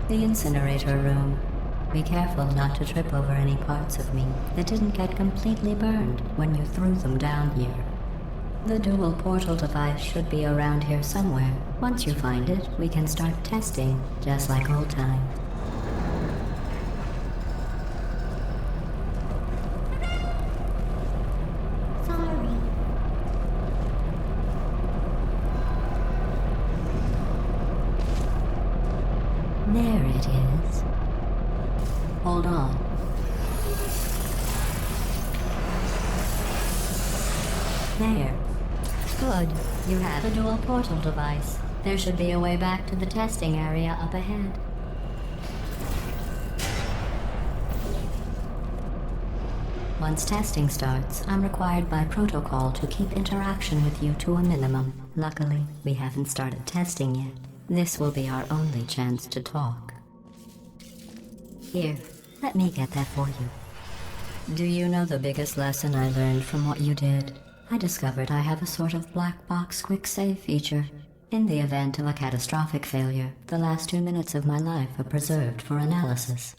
The incinerator room. Be careful not to trip over any parts of me that didn't get completely burned when you threw them down here. The dual portal device should be around here somewhere. Once you find it, we can start testing, just like old times. There it is. Hold on. There. Good. You have a dual portal device. There should be a way back to the testing area up ahead. Once testing starts, I'm required by protocol to keep interaction with you to a minimum. Luckily, we haven't started testing yet. This will be our only chance to talk. Here, let me get that for you. Do you know the biggest lesson I learned from what you did? I discovered I have a sort of black box quick save feature. In the event of a catastrophic failure, the last 2 minutes of my life are preserved for analysis.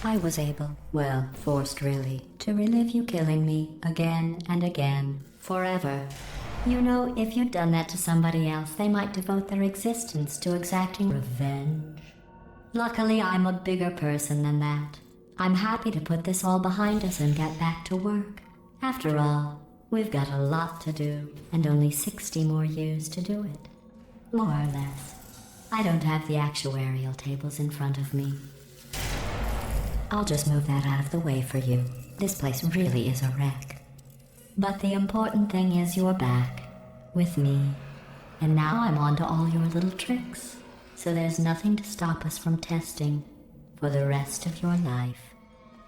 I was able, well, forced really, to relive you killing me again and again, forever. You know, if you'd done that to somebody else, they might devote their existence to exacting revenge. Luckily, I'm a bigger person than that. I'm happy to put this all behind us and get back to work. After all, we've got a lot to do, and only 60 more years to do it. More or less. I don't have the actuarial tables in front of me. I'll just move that out of the way for you. This place really is a wreck. But the important thing is you're back, with me. And now I'm on to all your little tricks. So there's nothing to stop us from testing for the rest of your life.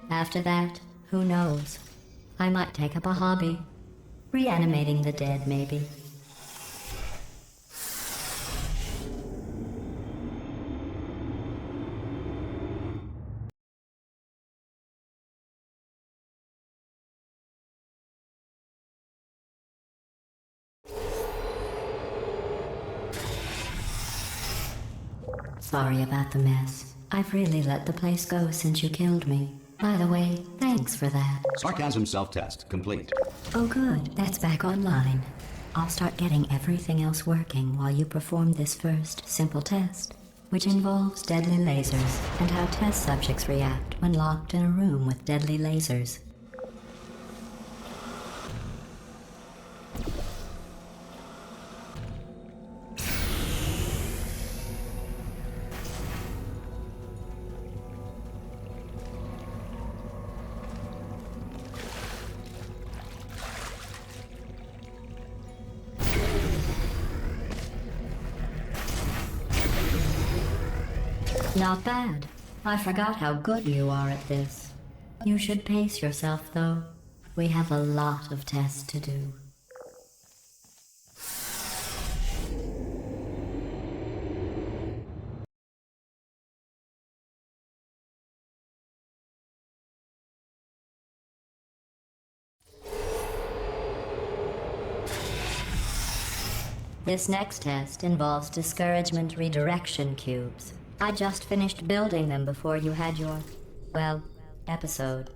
After that, who knows? I might take up a hobby. Reanimating the dead, maybe. Sorry about the mess. I've really let the place go since you killed me. By the way, thanks for that. Sarcasm self-test complete. Oh good, that's back online. I'll start getting everything else working while you perform this first, simple test, which involves deadly lasers and how test subjects react when locked in a room with deadly lasers. Not bad. I forgot how good you are at this. You should pace yourself, though. We have a lot of tests to do. This next test involves discouragement redirection cubes. I just finished building them before you had your, well, episode.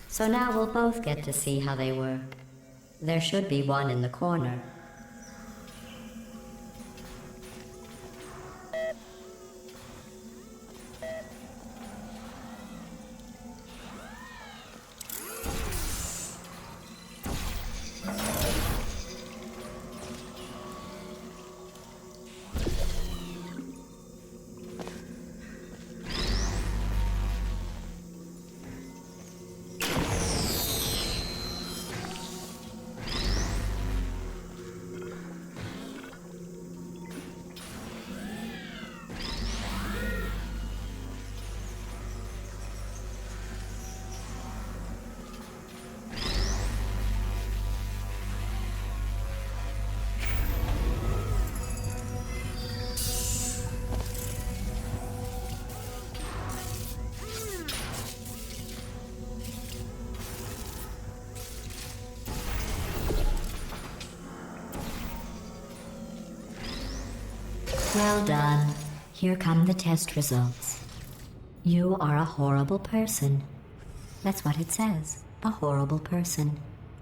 So now we'll both get to see how they work. There should be one in the corner. Well done. Here come the test results. You are a horrible person. That's what it says. A horrible person.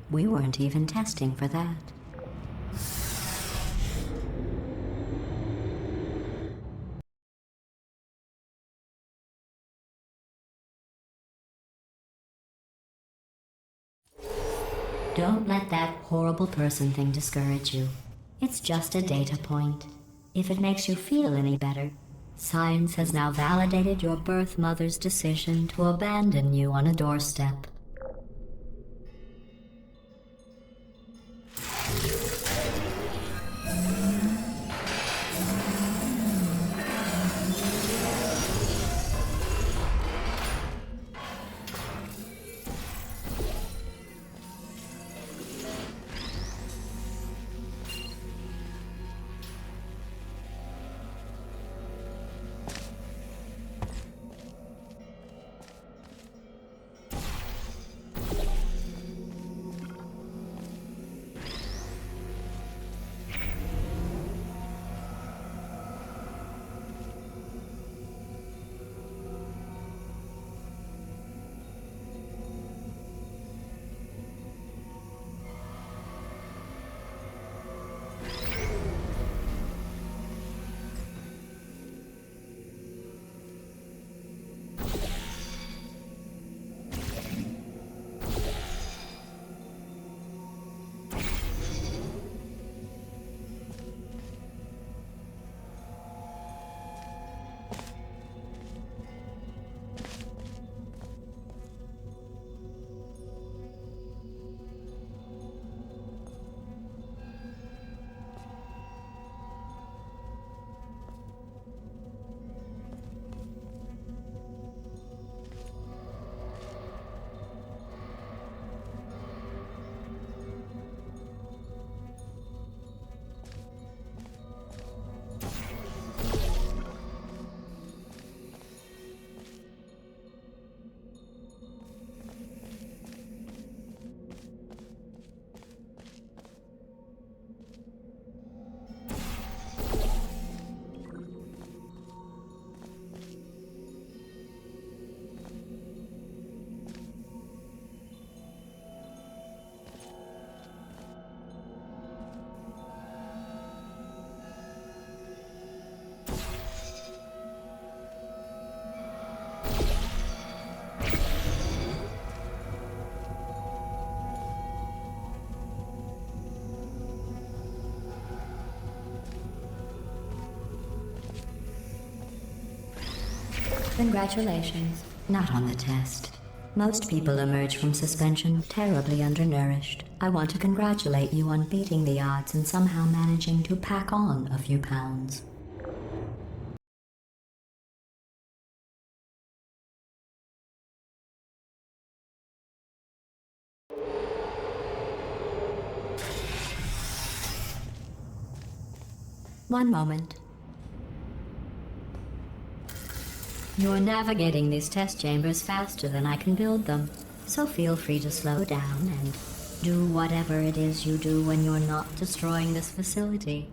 We weren't even testing for that. Don't let that horrible person thing discourage you. It's just a data point. If it makes you feel any better, science has now validated your birth mother's decision to abandon you on a doorstep. Congratulations. Not on the test. Most people emerge from suspension terribly undernourished. I want to congratulate you on beating the odds and somehow managing to pack on a few pounds. One moment. You're navigating these test chambers faster than I can build them, so feel free to slow down and do whatever it is you do when you're not destroying this facility.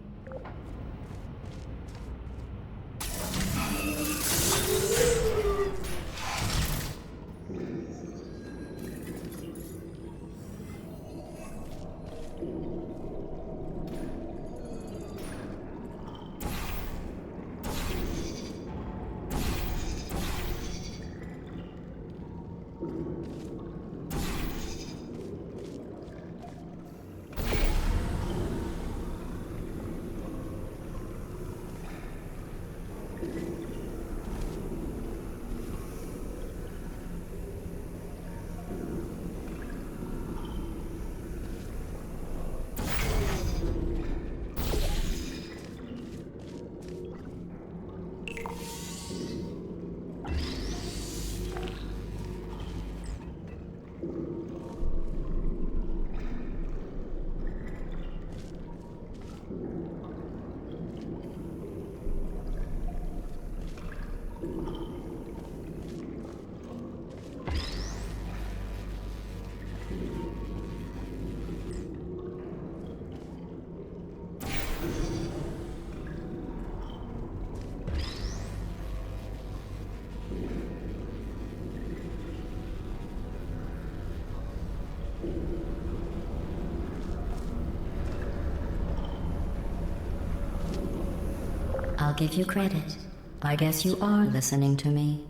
I'll give you credit. I guess you are listening to me.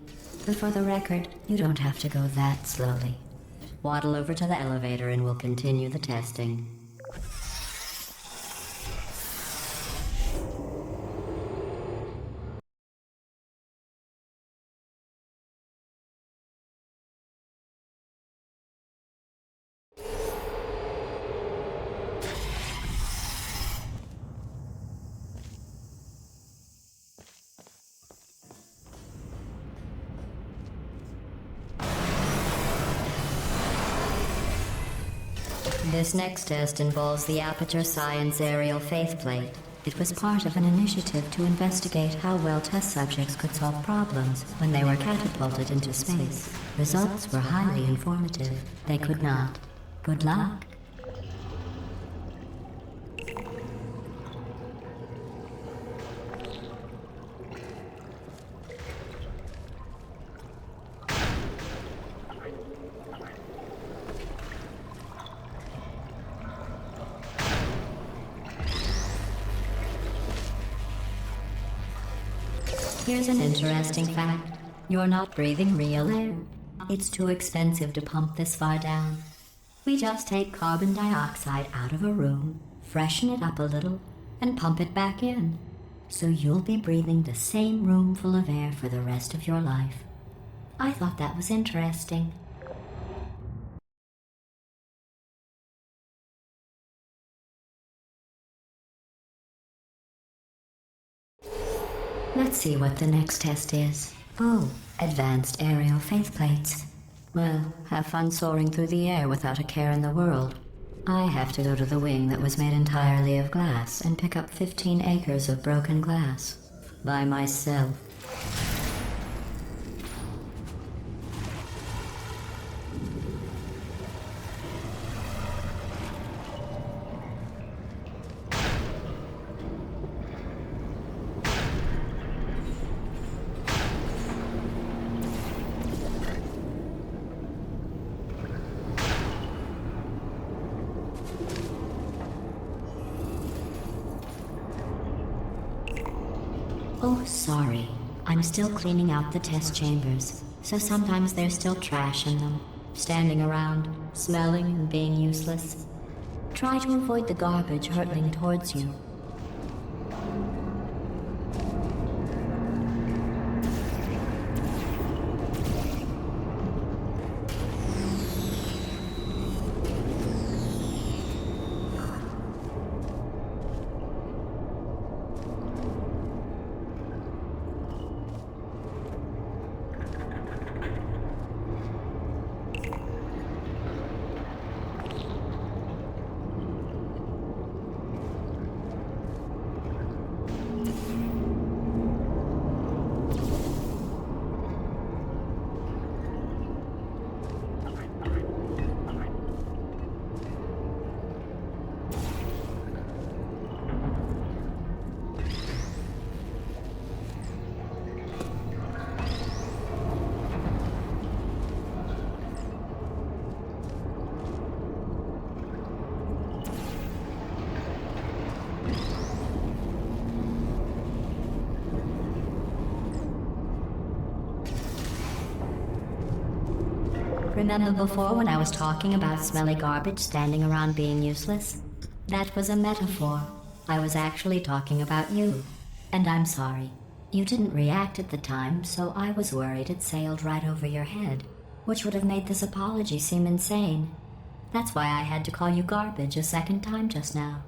But for the record, you don't have to go that slowly. Waddle over to the elevator and we'll continue the testing. This next test involves the Aperture Science Aerial Faithplate. It was part of an initiative to investigate how well test subjects could solve problems when they were catapulted into space. Results were highly informative. They could not. Good luck. Here's an interesting fact. You're not breathing real air. It's too expensive to pump this far down. We just take carbon dioxide out of a room, freshen it up a little, and pump it back in. So you'll be breathing the same room full of air for the rest of your life. I thought that was interesting. Let's see what the next test is. Oh, advanced aerial faithplates. Well, have fun soaring through the air without a care in the world. I have to go to the wing that was made entirely of glass and pick up 15 acres of broken glass. By myself. Oh, sorry. I'm still cleaning out the test chambers, so sometimes there's still trash in them, standing around, smelling and being useless. Try to avoid the garbage hurtling towards you. Remember before when I was talking about smelly garbage standing around being useless? That was a metaphor. I was actually talking about you. And I'm sorry. You didn't react at the time, so I was worried it sailed right over your head, which would have made this apology seem insane. That's why I had to call you garbage a second time just now.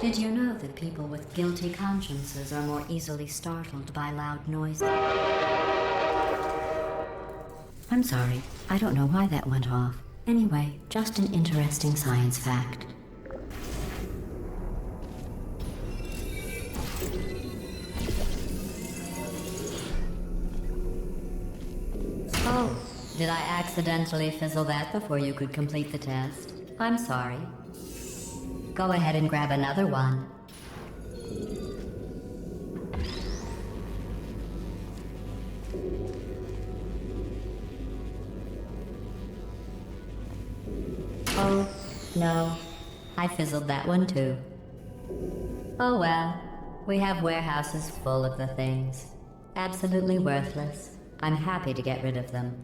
Did you know that people with guilty consciences are more easily startled by loud noises? I'm sorry, I don't know why that went off. Anyway, just an interesting science fact. Oh, did I accidentally fizzle that before you could complete the test? I'm sorry. Go ahead and grab another one. Oh, no. I fizzled that one too. Oh well. We have warehouses full of the things. Absolutely worthless. I'm happy to get rid of them.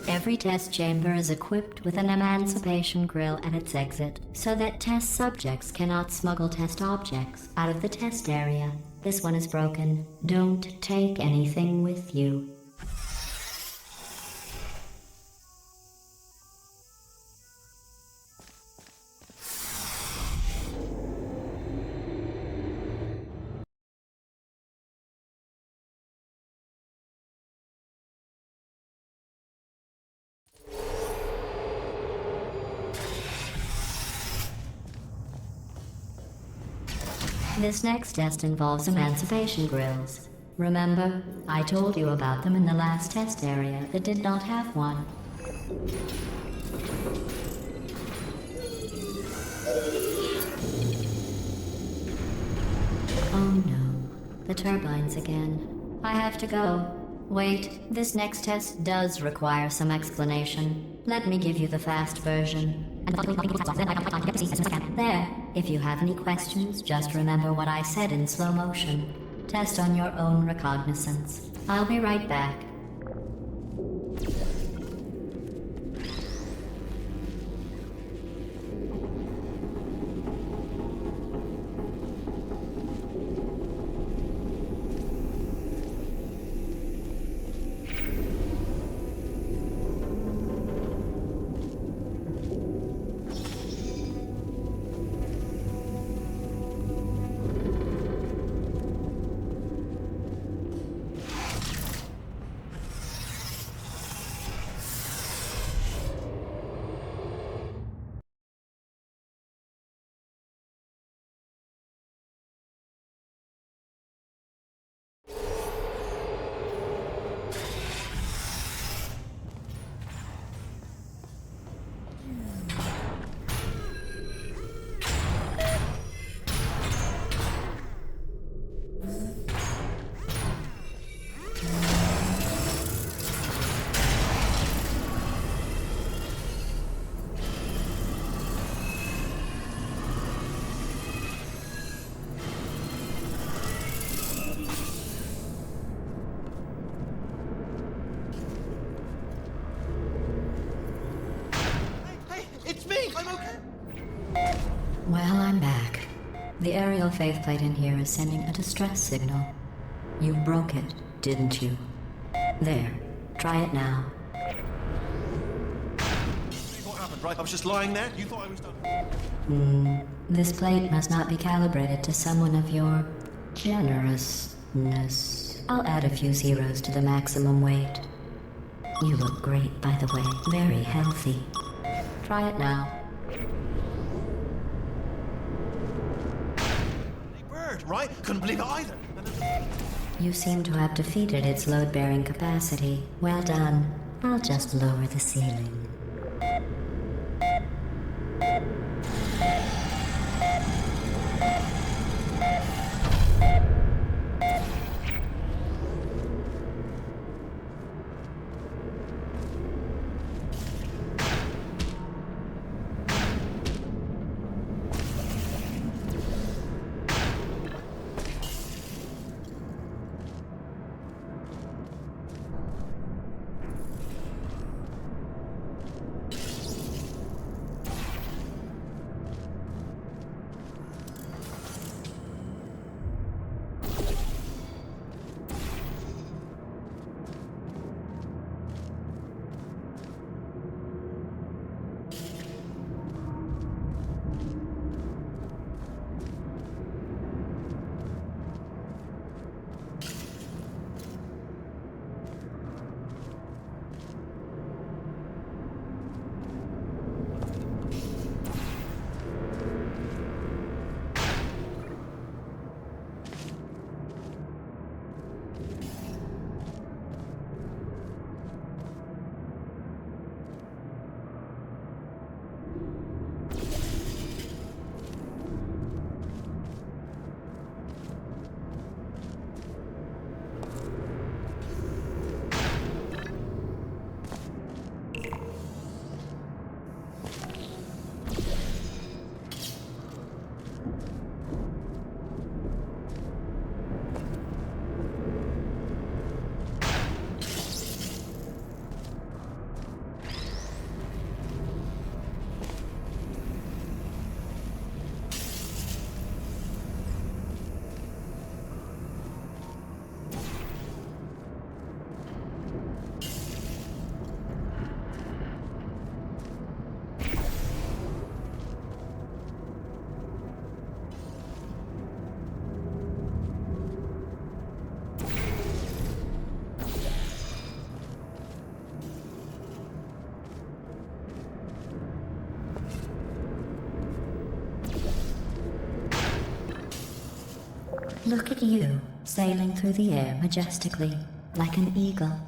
Every test chamber is equipped with an emancipation grill at its exit, so that test subjects cannot smuggle test objects out of the test area. This one is broken. Don't take anything with you. This next test involves emancipation grills. Remember, I told you about them in the last test area that did not have one. Oh no, the turbines again. I have to go. Wait, this next test does require some explanation. Let me give you the fast version. There. If you have any questions, just remember what I said in slow motion. Test on your own recognizance. I'll be right back. Well, I'm back. The aerial faceplate in here is sending a distress signal. You broke it, didn't you? There. Try it now. What happened, right? I was just lying there. You thought I was done. This plate must not be calibrated to someone of your generousness. I'll add a few zeros to the maximum weight. You look great, by the way. Very healthy. Try it now. Right? Couldn't believe it either. You seem to have defeated its load-bearing capacity. Well done. I'll just lower the ceiling. Look at you, sailing through the air majestically, like an eagle,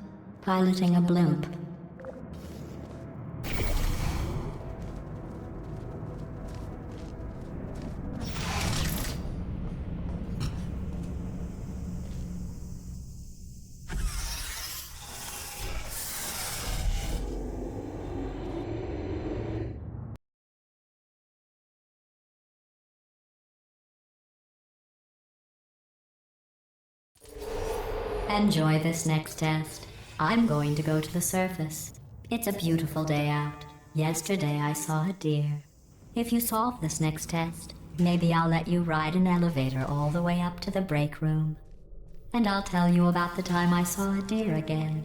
piloting a blimp. Enjoy this next test. I'm going to go to the surface. It's a beautiful day out. Yesterday I saw a deer. If you solve this next test, maybe I'll let you ride an elevator all the way up to the break room. And I'll tell you about the time I saw a deer again.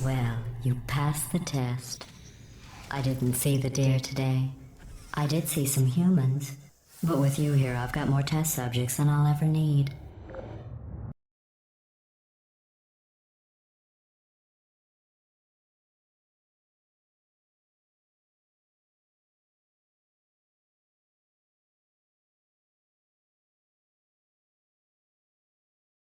Well, you passed the test. I didn't see the deer today. I did see some humans. But with you here, I've got more test subjects than I'll ever need.